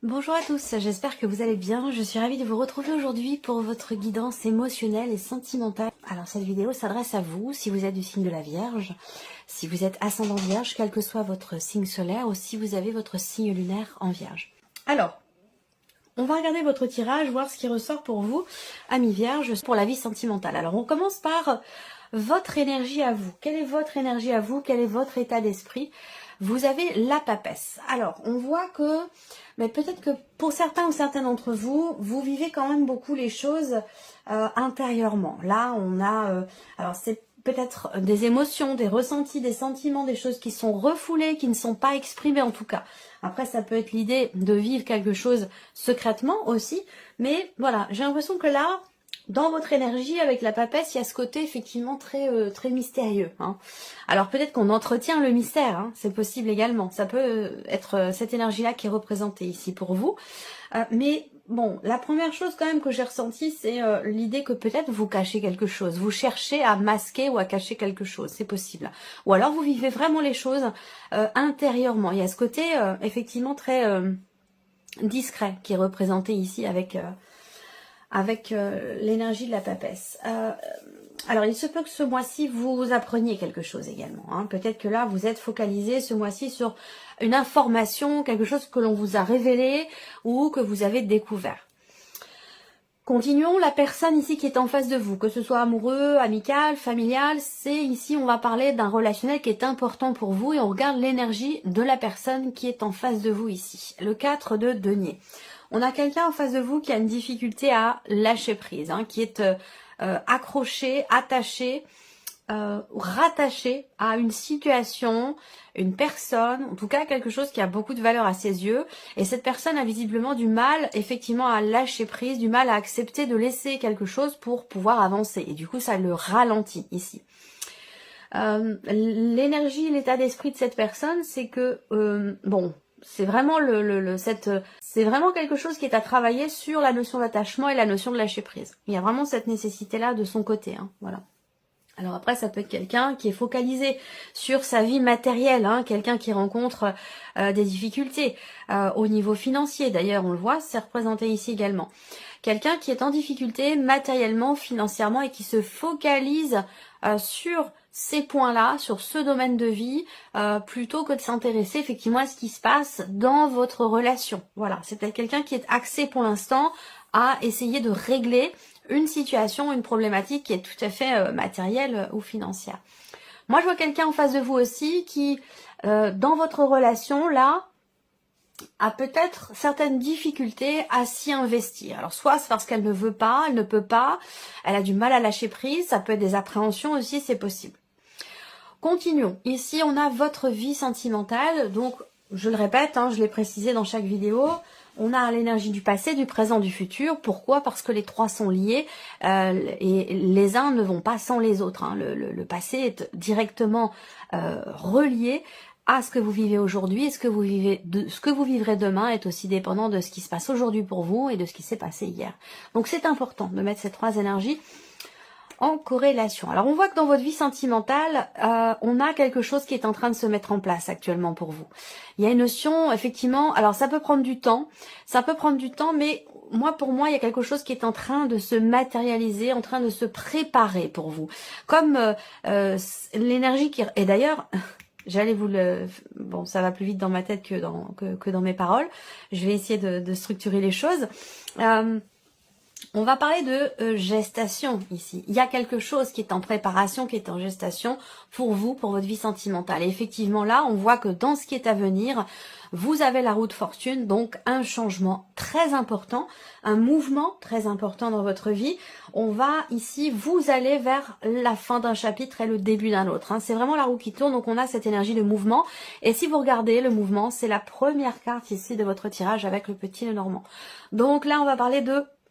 Bonjour à tous, j'espère que vous allez bien. Je suis ravie de vous retrouver aujourd'hui pour votre guidance émotionnelle et sentimentale. Alors cette vidéo s'adresse à vous, si vous êtes du signe de la Vierge, si vous êtes ascendant Vierge, quel que soit votre signe solaire, ou si vous avez votre signe lunaire en Vierge. Alors, on va regarder votre tirage, voir ce qui ressort pour vous, amis Vierge, pour la vie sentimentale. Alors on commence par votre énergie à vous. Quelle est votre énergie à vous? Quel est votre état d'esprit? Vous avez la papesse. Alors, on voit que, mais peut-être que pour certains ou certaines d'entre vous, vous vivez quand même beaucoup les choses intérieurement. Là, on a, alors c'est peut-être des émotions, des ressentis, des sentiments, des choses qui sont refoulées, qui ne sont pas exprimées en tout cas. Après, ça peut être l'idée de vivre quelque chose secrètement aussi, mais voilà, j'ai l'impression que là, dans votre énergie, avec la papesse, il y a ce côté effectivement très mystérieux. Hein. Alors peut-être qu'on entretient le mystère, hein, c'est possible également. Ça peut être cette énergie-là qui est représentée ici pour vous. Mais bon, la première chose quand même que j'ai ressentie, c'est l'idée que peut-être vous cachez quelque chose. Vous cherchez à masquer ou à cacher quelque chose, c'est possible. Ou alors vous vivez vraiment les choses intérieurement. Il y a ce côté effectivement très discret qui est représenté ici avec l'énergie de la papesse. Alors, il se peut que ce mois-ci, vous appreniez quelque chose également. Hein. Peut-être que là, vous êtes focalisé ce mois-ci sur une information, quelque chose que l'on vous a révélé ou que vous avez découvert. Continuons, la personne ici qui est en face de vous, que ce soit amoureux, amical, familial, c'est ici, on va parler d'un relationnel qui est important pour vous et on regarde l'énergie de la personne qui est en face de vous ici. Le 4 de denier. On a quelqu'un en face de vous qui a une difficulté à lâcher prise, hein, qui est accroché, attaché, rattaché à une situation, une personne, en tout cas quelque chose qui a beaucoup de valeur à ses yeux. Et cette personne a visiblement du mal, effectivement, à lâcher prise, du mal à accepter de laisser quelque chose pour pouvoir avancer. Et du coup, ça le ralentit ici. L'énergie, l'état d'esprit de cette personne, c'est que, bon, c'est vraiment c'est vraiment quelque chose qui est à travailler sur la notion d'attachement et la notion de lâcher prise. Il y a vraiment cette nécessité-là de son côté, hein, voilà. Alors après, ça peut être quelqu'un qui est focalisé sur sa vie matérielle, hein, quelqu'un qui rencontre des difficultés au niveau financier. D'ailleurs, on le voit, c'est représenté ici également. Quelqu'un qui est en difficulté matériellement, financièrement et qui se focalise sur ces points-là, sur ce domaine de vie, plutôt que de s'intéresser effectivement à ce qui se passe dans votre relation. Voilà, c'est peut-être quelqu'un qui est axé pour l'instant à essayer de régler une situation, une problématique qui est tout à fait matérielle ou financière. Moi, je vois quelqu'un en face de vous aussi qui, dans votre relation, là, a peut-être certaines difficultés à s'y investir. Alors, soit c'est parce qu'elle ne veut pas, elle ne peut pas, elle a du mal à lâcher prise, ça peut être des appréhensions aussi, c'est possible. Continuons. Ici, on a votre vie sentimentale, donc, je le répète, hein, je l'ai précisé dans chaque vidéo, on a l'énergie du passé, du présent, du futur. Pourquoi? Parce que les trois sont liés et les uns ne vont pas sans les autres. Hein. Le passé est directement relié à ce que vous vivez aujourd'hui et ce que vous vivrez demain est aussi dépendant de ce qui se passe aujourd'hui pour vous et de ce qui s'est passé hier. Donc c'est important de mettre ces trois énergies en corrélation. Alors on voit que dans votre vie sentimentale, on a quelque chose qui est en train de se mettre en place actuellement pour vous. Il y a une notion, effectivement, alors ça peut prendre du temps, mais pour moi, il y a quelque chose qui est en train de se matérialiser, en train de se préparer pour vous. Comme l'énergie qui... Et d'ailleurs... J'allais vous le... Bon, ça va plus vite dans ma tête que dans mes paroles. Je vais essayer de structurer les choses. On va parler de gestation ici. Il y a quelque chose qui est en préparation, qui est en gestation pour vous, pour votre vie sentimentale. Et effectivement, là, on voit que dans ce qui est à venir, vous avez la roue de fortune, donc un changement très important, un mouvement très important dans votre vie. On va ici, vous allez vers la fin d'un chapitre et le début d'un autre. Hein. C'est vraiment la roue qui tourne, donc on a cette énergie de mouvement. Et si vous regardez le mouvement, c'est la première carte ici de votre tirage avec le petit Lenormand. Donc là, on va parler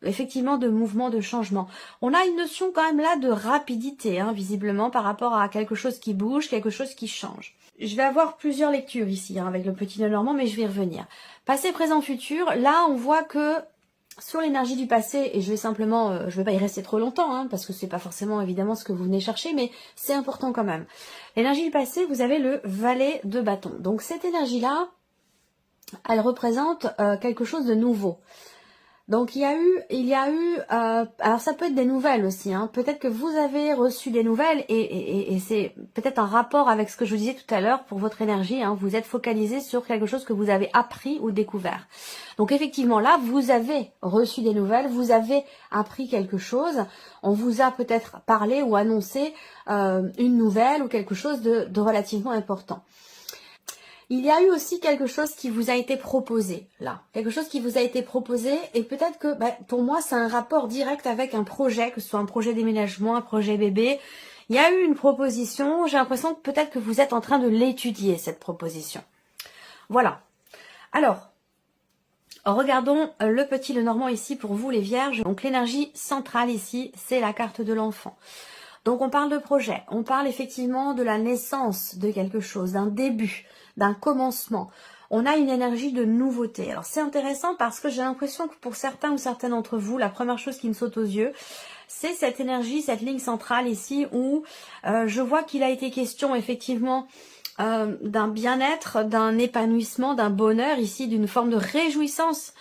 effectivement de mouvement, de changement. On a une notion quand même là de rapidité, hein, visiblement, par rapport à quelque chose qui bouge, quelque chose qui change. Je vais avoir plusieurs lectures ici, hein, avec le petit Lenormand, mais je vais y revenir. Passé, présent, futur, là on voit que sur l'énergie du passé, et je vais simplement, je vais pas y rester trop longtemps, hein, parce que c'est pas forcément évidemment ce que vous venez chercher, mais c'est important quand même. L'énergie du passé, vous avez le valet de bâton. Donc cette énergie-là, elle représente quelque chose de nouveau. Donc il y a eu, alors ça peut être des nouvelles aussi, hein. Peut-être que vous avez reçu des nouvelles et c'est peut-être un rapport avec ce que je vous disais tout à l'heure pour votre énergie, hein. Vous êtes focalisé sur quelque chose que vous avez appris ou découvert. Donc effectivement là, vous avez reçu des nouvelles, vous avez appris quelque chose, on vous a peut-être parlé ou annoncé une nouvelle ou quelque chose de relativement important. Il y a eu aussi quelque chose qui vous a été proposé, là. Quelque chose qui vous a été proposé et peut-être que, pour moi, c'est un rapport direct avec un projet, que ce soit un projet déménagement, un projet bébé. Il y a eu une proposition, j'ai l'impression que peut-être que vous êtes en train de l'étudier, cette proposition. Voilà. Alors, regardons le petit Lenormand ici pour vous, les vierges. Donc, l'énergie centrale ici, c'est la carte de l'enfant. Donc, on parle de projet. On parle effectivement de la naissance de quelque chose, d'un début, d'un commencement. On a une énergie de nouveauté. Alors, c'est intéressant parce que j'ai l'impression que pour certains ou certaines d'entre vous, la première chose qui me saute aux yeux, c'est cette énergie, cette ligne centrale ici où je vois qu'il a été question effectivement d'un bien-être, d'un épanouissement, d'un bonheur ici, d'une forme de réjouissance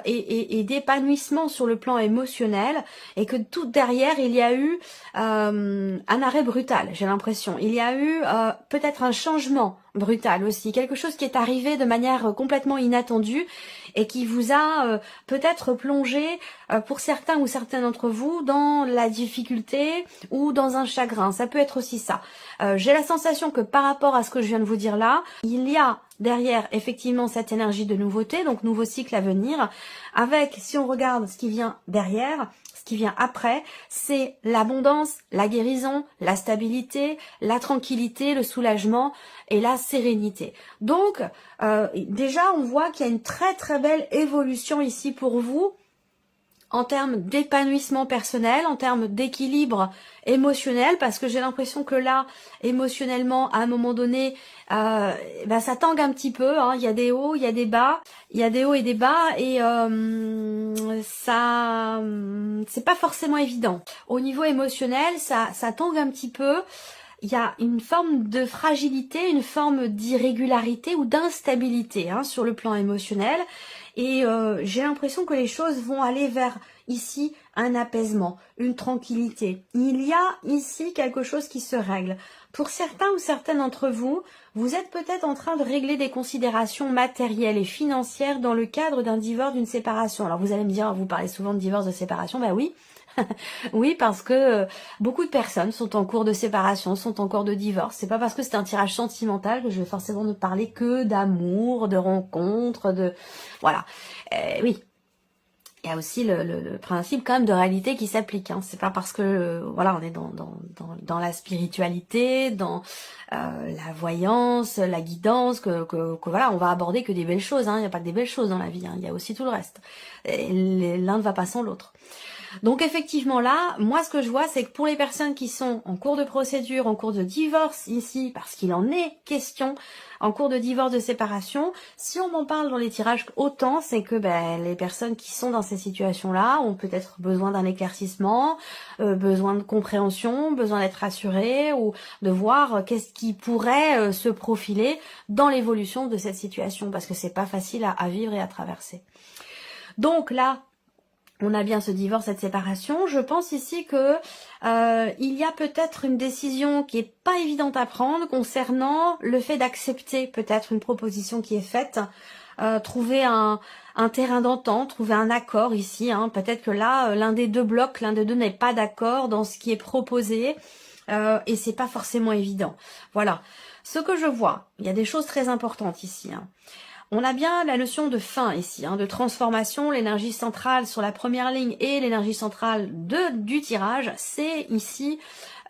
et d'épanouissement sur le plan émotionnel, et que tout derrière il y a eu un arrêt brutal, j'ai l'impression. Il y a eu peut-être un changement brutal aussi, quelque chose qui est arrivé de manière complètement inattendue et qui vous a peut-être plongé pour certains ou certaines d'entre vous dans la difficulté ou dans un chagrin. Ça peut être aussi ça. J'ai la sensation que par rapport à ce que je viens de vous dire là, il y a derrière effectivement cette énergie de nouveauté, donc nouveau cycle à venir, avec, si on regarde ce qui vient derrière, ce qui vient après, c'est l'abondance, la guérison, la stabilité, la tranquillité, le soulagement et la sérénité. Donc, déjà, on voit qu'il y a une très très belle évolution ici pour vous, en termes d'épanouissement personnel, en termes d'équilibre émotionnel, parce que j'ai l'impression que là, émotionnellement, à un moment donné, ça tangue un petit peu, hein. Il y a des hauts, il y a des bas, il y a des hauts et des bas, et ça, c'est pas forcément évident. Au niveau émotionnel, ça tangue un petit peu. Il y a une forme de fragilité, une forme d'irrégularité ou d'instabilité sur le plan émotionnel. Et j'ai l'impression que les choses vont aller vers ici un apaisement, une tranquillité. Il y a ici quelque chose qui se règle. Pour certains ou certaines d'entre vous, vous êtes peut-être en train de régler des considérations matérielles et financières dans le cadre d'un divorce, d'une séparation. Alors vous allez me dire, vous parlez souvent de divorce, de séparation, ben oui. Oui, parce que beaucoup de personnes sont en cours de séparation, sont en cours de divorce. C'est pas parce que c'est un tirage sentimental que je vais forcément ne parler que d'amour, de rencontres, de... Voilà. Oui. Il y a aussi le principe quand même de réalité qui s'applique. C'est pas parce que voilà, on est dans la spiritualité, dans la voyance, la guidance, que voilà, on va aborder que des belles choses. Il n'y a pas que des belles choses dans la vie. Il y a aussi tout le reste. L'un ne va pas sans l'autre. Donc effectivement là, moi ce que je vois, c'est que pour les personnes qui sont en cours de procédure, en cours de divorce ici, parce qu'il en est question, en cours de divorce, de séparation, si on m'en parle dans les tirages autant, c'est que les personnes qui sont dans ces situations-là ont peut-être besoin d'un éclaircissement, besoin de compréhension, besoin d'être rassurées ou de voir qu'est-ce qui pourrait se profiler dans l'évolution de cette situation, parce que c'est pas facile à vivre et à traverser. Donc là, on a bien ce divorce, cette séparation. Je pense ici que il y a peut-être une décision qui est pas évidente à prendre concernant le fait d'accepter peut-être une proposition qui est faite, trouver un terrain d'entente, trouver un accord ici. Peut-être que là, l'un des deux blocs, l'un des deux n'est pas d'accord dans ce qui est proposé et c'est pas forcément évident. Voilà. Ce que je vois, il y a des choses très importantes ici. On a bien la notion de fin ici, de transformation, l'énergie centrale sur la première ligne et l'énergie centrale du tirage, c'est ici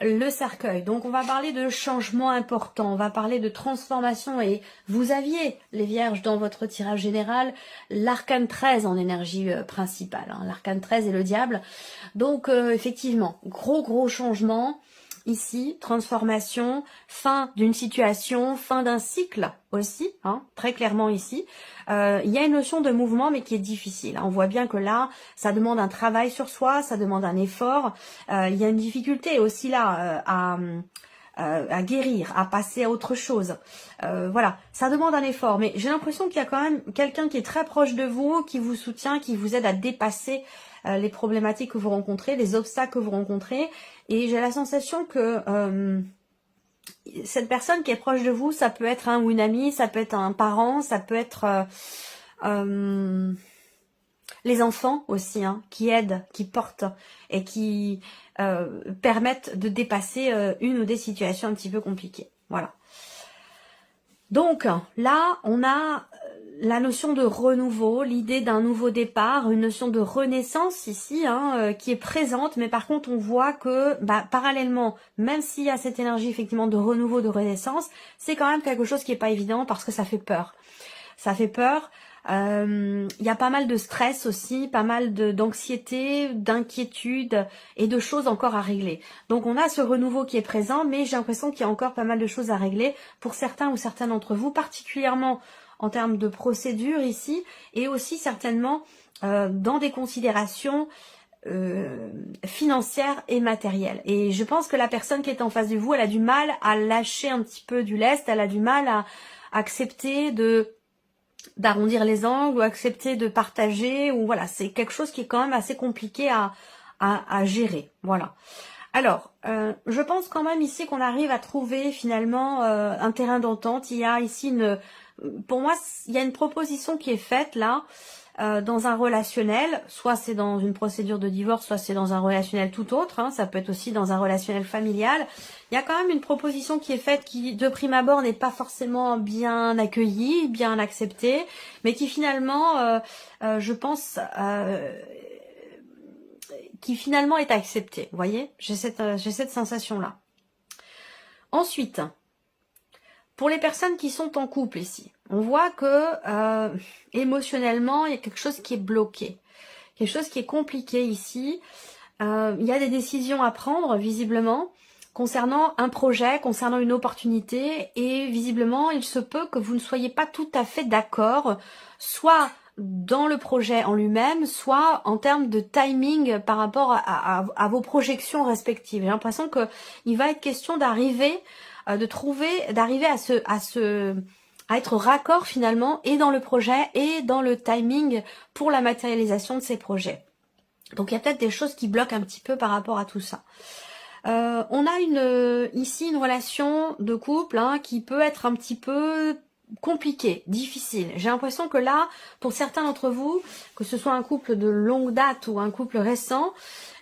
le cercueil. Donc on va parler de changement important, on va parler de transformation et vous aviez, les vierges, dans votre tirage général, l'arcane 13 en énergie principale. L'arcane 13 est le diable. Donc effectivement, gros changement. Ici, transformation, fin d'une situation, fin d'un cycle aussi, très clairement ici. Il y a une notion de mouvement mais qui est difficile. On voit bien que là, ça demande un travail sur soi, ça demande un effort. Il y a une difficulté aussi là à guérir, à passer à autre chose. Voilà, ça demande un effort, mais j'ai l'impression qu'il y a quand même quelqu'un qui est très proche de vous, qui vous soutient, qui vous aide à dépasser les problématiques que vous rencontrez, les obstacles que vous rencontrez, et j'ai la sensation que cette personne qui est proche de vous, ça peut être un ou une amie, ça peut être un parent, ça peut être les enfants aussi, hein, qui aident, qui portent et qui permettent de dépasser une ou des situations un petit peu compliquées. Voilà. Donc là, on a la notion de renouveau, l'idée d'un nouveau départ, une notion de renaissance ici, hein, qui est présente, mais par contre on voit que parallèlement, même s'il y a cette énergie effectivement de renouveau, de renaissance, c'est quand même quelque chose qui est pas évident parce que ça fait peur. Ça fait peur. Il y a pas mal de stress aussi, pas mal d'anxiété, d'inquiétude et de choses encore à régler. Donc on a ce renouveau qui est présent, mais j'ai l'impression qu'il y a encore pas mal de choses à régler pour certains ou certaines d'entre vous, particulièrement en termes de procédure ici, et aussi certainement dans des considérations financières et matérielles. Et je pense que la personne qui est en face de vous, elle a du mal à lâcher un petit peu du lest, elle a du mal à accepter d'arrondir les angles ou accepter de partager, ou voilà, c'est quelque chose qui est quand même assez compliqué à gérer. Voilà. Alors, je pense quand même ici qu'on arrive à trouver finalement un terrain d'entente. Il y a ici pour moi, il y a une proposition qui est faite là, dans un relationnel, soit c'est dans une procédure de divorce, soit c'est dans un relationnel tout autre, hein, ça peut être aussi dans un relationnel familial. Il y a quand même une proposition qui est faite qui, de prime abord, n'est pas forcément bien accueillie, bien acceptée, mais qui finalement, je pense, qui finalement est acceptée. Vous voyez, j'ai cette sensation-là. Ensuite, pour les personnes qui sont en couple ici, on voit que émotionnellement, il y a quelque chose qui est bloqué. Quelque chose qui est compliqué ici. Il y a des décisions à prendre, visiblement, concernant un projet, concernant une opportunité, et visiblement, il se peut que vous ne soyez pas tout à fait d'accord, soit dans le projet en lui-même, soit en termes de timing par rapport à vos projections respectives. J'ai l'impression qu'il va être question d'arriver à être raccord finalement et dans le projet et dans le timing pour la matérialisation de ces projets. Donc il y a peut-être des choses qui bloquent un petit peu par rapport à tout ça. On a ici une relation de couple qui peut être un petit peu compliquée, difficile. J'ai l'impression que là, pour certains d'entre vous, que ce soit un couple de longue date ou un couple récent,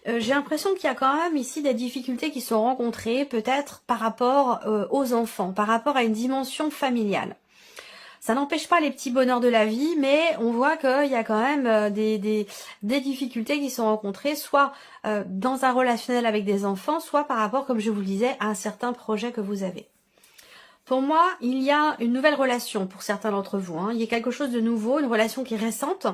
j'ai l'impression qu'il y a quand même ici des difficultés qui sont rencontrées, peut-être par rapport aux enfants, par rapport à une dimension familiale. Ça n'empêche pas les petits bonheurs de la vie, mais on voit qu'il y a quand même des difficultés qui sont rencontrées, soit dans un relationnel avec des enfants, soit par rapport, comme je vous le disais, à un certain projet que vous avez. Pour moi, il y a une nouvelle relation pour certains d'entre vous. Il y a quelque chose de nouveau, une relation qui est récente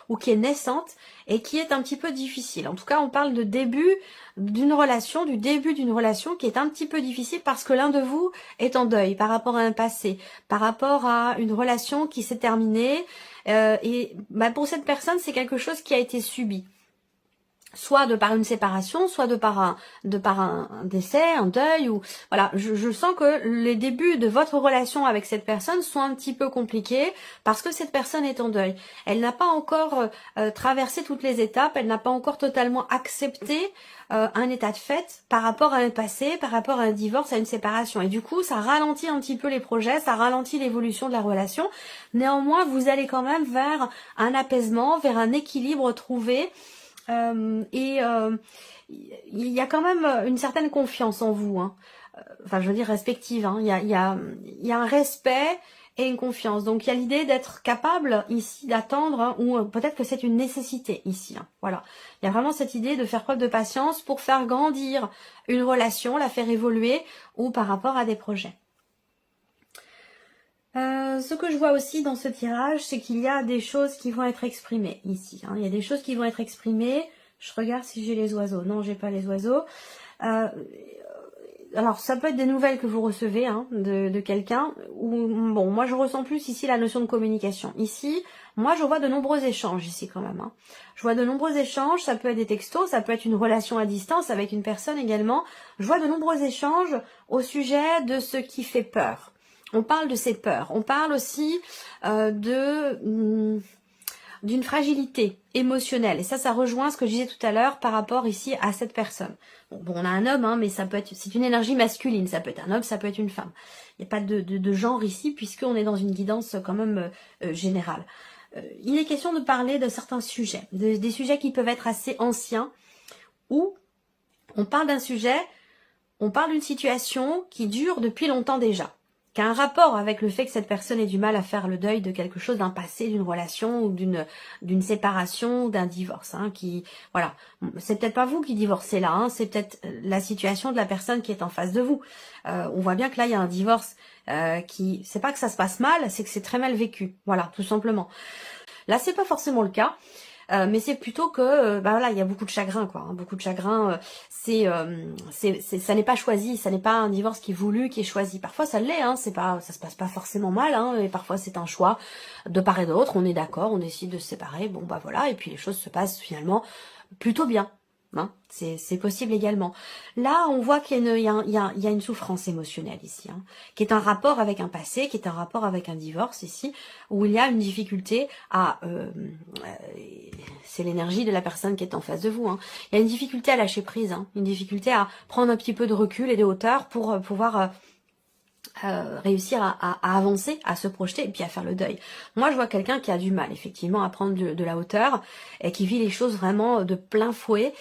ou qui est naissante et qui est un petit peu difficile. En tout cas, on parle de début d'une relation, du début d'une relation qui est un petit peu difficile parce que l'un de vous est en deuil par rapport à un passé, par rapport à une relation qui s'est terminée. Et pour cette personne, c'est quelque chose qui a été subi. Soit de par une séparation, soit de par un décès, un deuil, ou voilà. Je sens que les débuts de votre relation avec cette personne sont un petit peu compliqués parce que cette personne est en deuil. Elle n'a pas encore traversé toutes les étapes, elle n'a pas encore totalement accepté un état de fait par rapport à un passé, par rapport à un divorce, à une séparation. Et du coup, ça ralentit un petit peu les projets, ça ralentit l'évolution de la relation. Néanmoins, vous allez quand même vers un apaisement, vers un équilibre trouvé. Il y a quand même une certaine confiance en vous, enfin je veux dire respective, il y a un respect et une confiance, donc il y a l'idée d'être capable ici d'attendre, ou peut-être que c'est une nécessité ici, voilà, il y a vraiment cette idée de faire preuve de patience pour faire grandir une relation, la faire évoluer, ou par rapport à des projets. Ce que je vois aussi dans ce tirage, c'est qu'il y a des choses qui vont être exprimées ici. Il y a des choses qui vont être exprimées. Je regarde si j'ai les oiseaux. Non, j'ai pas les oiseaux. alors ça peut être des nouvelles que vous recevez hein, de quelqu'un, ou bon, moi je ressens plus ici la notion de communication. Ici, moi je vois de nombreux échanges ici quand même. Hein. Je vois de nombreux échanges, ça peut être des textos, ça peut être une relation à distance avec une personne également. Je vois de nombreux échanges au sujet de ce qui fait peur. On parle de ces peurs, on parle aussi d'une fragilité émotionnelle. Et ça rejoint ce que je disais tout à l'heure par rapport ici à cette personne. Bon, on a un homme, hein, mais ça peut être, c'est une énergie masculine. Ça peut être un homme, ça peut être une femme. Il n'y a pas de genre ici, puisqu'on est dans une guidance quand même générale. Il est question de parler de certains sujets, des sujets qui peuvent être assez anciens, où on parle d'un sujet, on parle d'une situation qui dure depuis longtemps déjà, qui a un rapport avec le fait que cette personne ait du mal à faire le deuil de quelque chose, d'un passé, d'une relation ou d'une séparation, d'un divorce. Hein, voilà, c'est peut-être pas vous qui divorcez là, hein, c'est peut-être la situation de la personne qui est en face de vous. On voit bien que là il y a un divorce c'est pas que ça se passe mal, c'est que c'est très mal vécu. Voilà, tout simplement. Là c'est pas forcément le cas. Mais c'est plutôt que voilà, il y a beaucoup de chagrin quoi, hein, beaucoup de chagrin. Ça n'est pas choisi, ça n'est pas un divorce qui est voulu, qui est choisi. Parfois ça l'est, hein, ça se passe pas forcément mal, hein, et parfois c'est un choix de part et d'autre. On est d'accord, on décide de se séparer, bon bah voilà, et puis les choses se passent finalement plutôt bien. Hein, c'est possible également. Là, on voit qu'il y a une souffrance émotionnelle ici, hein, qui est un rapport avec un passé, qui est un rapport avec un divorce ici, où il y a une difficulté à... c'est l'énergie de la personne qui est en face de vous. Hein. Il y a une difficulté à lâcher prise, hein, une difficulté à prendre un petit peu de recul et de hauteur pour pouvoir... réussir à avancer, à se projeter et puis à faire le deuil. Moi je vois quelqu'un qui a du mal effectivement à prendre de la hauteur et qui vit les choses vraiment de plein fouet,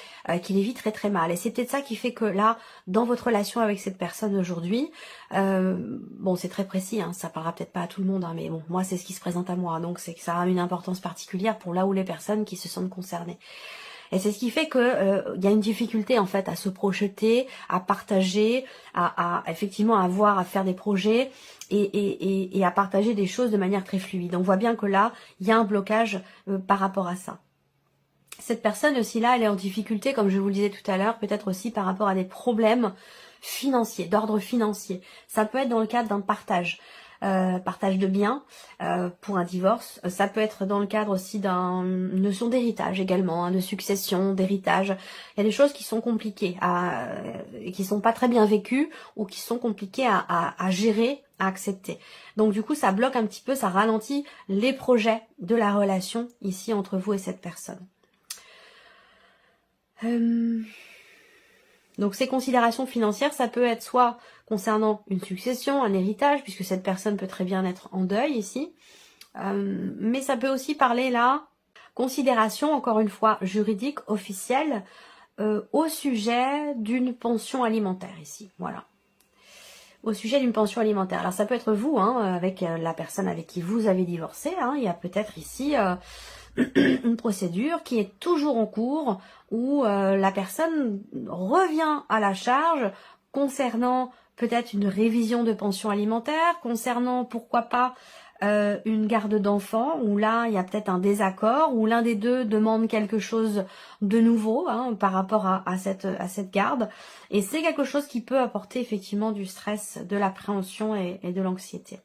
qui les vit très très mal. Et c'est peut-être ça qui fait que là, dans votre relation avec cette personne aujourd'hui, bon c'est très précis, hein, ça parlera peut-être pas à tout le monde, hein, mais bon moi c'est ce qui se présente à moi, donc c'est que ça a une importance particulière pour là où les personnes qui se sentent concernées. Et c'est ce qui fait que y a une difficulté en fait à se projeter, à partager, à effectivement à faire des projets et à partager des choses de manière très fluide. On voit bien que là, il y a un blocage par rapport à ça. Cette personne aussi là, elle est en difficulté, comme je vous le disais tout à l'heure, peut-être aussi par rapport à des problèmes financiers, d'ordre financier. Ça peut être dans le cadre d'un partage. Partage de biens pour un divorce. Ça peut être dans le cadre aussi d'une notion d'héritage également, hein, de succession, d'héritage. Il y a des choses qui sont compliquées, qui sont pas très bien vécues ou qui sont compliquées à gérer, à accepter. Donc du coup, ça bloque un petit peu, ça ralentit les projets de la relation ici entre vous et cette personne. Donc ces considérations financières, ça peut être soit concernant une succession, un héritage, puisque cette personne peut très bien être en deuil ici, mais ça peut aussi parler là, considération, encore une fois, juridique, officielle, au sujet d'une pension alimentaire ici, voilà. Au sujet d'une pension alimentaire. Alors ça peut être vous, hein, avec la personne avec qui vous avez divorcé, hein, il y a peut-être ici... une procédure qui est toujours en cours où la personne revient à la charge concernant peut-être une révision de pension alimentaire, concernant pourquoi pas une garde d'enfants, où là il y a peut-être un désaccord, où l'un des deux demande quelque chose de nouveau hein, par rapport à cette garde, et c'est quelque chose qui peut apporter effectivement du stress, de l'appréhension et de l'anxiété.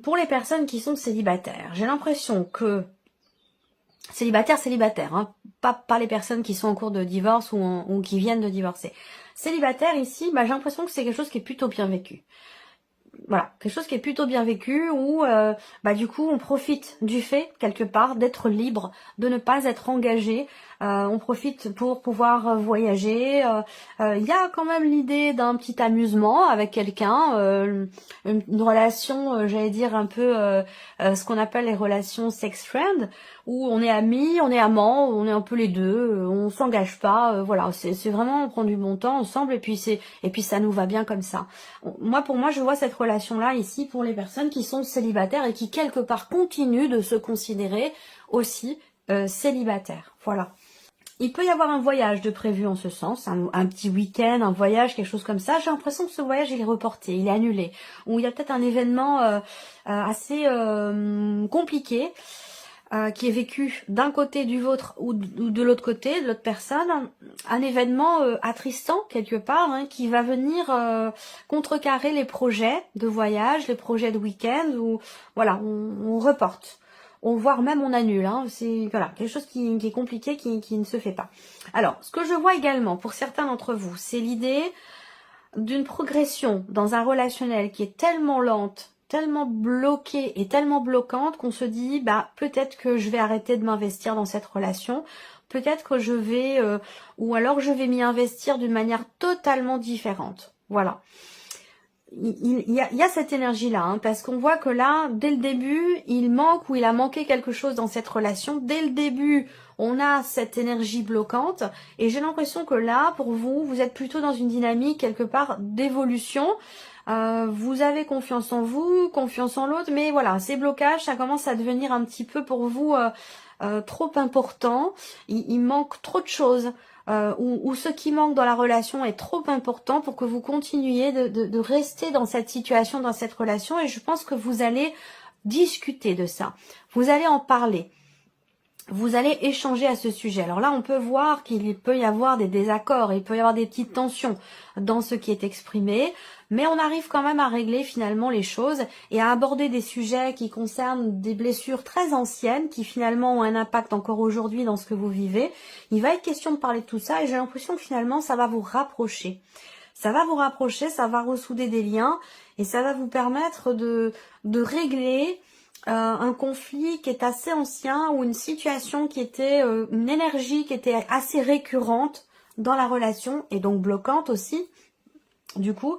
Pour les personnes qui sont célibataires, j'ai l'impression que célibataire, hein, pas les personnes qui sont en cours de divorce ou qui viennent de divorcer. Célibataire ici, j'ai l'impression que c'est quelque chose qui est plutôt bien vécu. Voilà, quelque chose qui est plutôt bien vécu où du coup on profite du fait quelque part d'être libre, de ne pas être engagé. On profite pour pouvoir voyager. Il y a quand même l'idée d'un petit amusement avec quelqu'un, une relation, j'allais dire un peu ce qu'on appelle les relations sex friend, où on est amis, on est amants, on est un peu les deux, on s'engage pas. Voilà, c'est vraiment on prend du bon temps ensemble et puis ça nous va bien comme ça. Pour moi, je vois cette relation-là ici pour les personnes qui sont célibataires et qui quelque part continuent de se considérer aussi célibataires. Voilà. Il peut y avoir un voyage de prévu en ce sens, un petit week-end, un voyage, quelque chose comme ça. J'ai l'impression que ce voyage il est reporté, il est annulé. Ou il y a peut-être un événement assez compliqué qui est vécu d'un côté du vôtre ou de l'autre côté, de l'autre personne, un événement attristant quelque part, hein, qui va venir contrecarrer les projets de voyage, les projets de week-end, ou voilà, on reporte. Voire même on annule, hein. C'est voilà, quelque chose qui est compliqué, qui ne se fait pas. Alors, ce que je vois également pour certains d'entre vous, c'est l'idée d'une progression dans un relationnel qui est tellement lente, tellement bloquée et tellement bloquante qu'on se dit bah peut-être que je vais arrêter de m'investir dans cette relation, peut-être que je vais ou alors je vais m'y investir d'une manière totalement différente. Voilà. Il y a cette énergie-là, hein, parce qu'on voit que là, dès le début, il manque ou il a manqué quelque chose dans cette relation. Dès le début, on a cette énergie bloquante, et j'ai l'impression que là, pour vous, vous êtes plutôt dans une dynamique quelque part d'évolution. Vous avez confiance en vous, confiance en l'autre, mais voilà, ces blocages, ça commence à devenir un petit peu pour vous trop important. Il manque trop de choses. Ou ce qui manque dans la relation est trop important pour que vous continuiez de rester dans cette situation, dans cette relation, et je pense que vous allez discuter de ça, vous allez en parler, vous allez échanger à ce sujet. Alors là, on peut voir qu'il peut y avoir des désaccords, il peut y avoir des petites tensions dans ce qui est exprimé, mais on arrive quand même à régler finalement les choses et à aborder des sujets qui concernent des blessures très anciennes qui finalement ont un impact encore aujourd'hui dans ce que vous vivez. Il va être question de parler de tout ça et j'ai l'impression que finalement ça va vous rapprocher. Ça va vous rapprocher, ça va ressouder des liens et ça va vous permettre de régler un conflit qui est assez ancien ou une situation qui était, une énergie qui était assez récurrente dans la relation et donc bloquante aussi, du coup.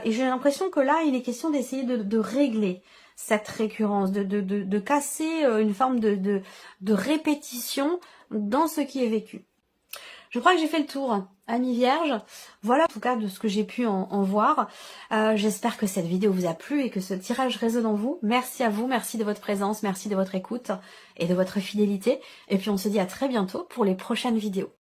Et j'ai l'impression que là, il est question d'essayer de régler cette récurrence, de casser une forme de répétition dans ce qui est vécu. Je crois que j'ai fait le tour, amis vierges. Voilà en tout cas de ce que j'ai pu en voir. J'espère que cette vidéo vous a plu et que ce tirage résonne en vous. Merci à vous, merci de votre présence, merci de votre écoute et de votre fidélité. Et puis on se dit à très bientôt pour les prochaines vidéos.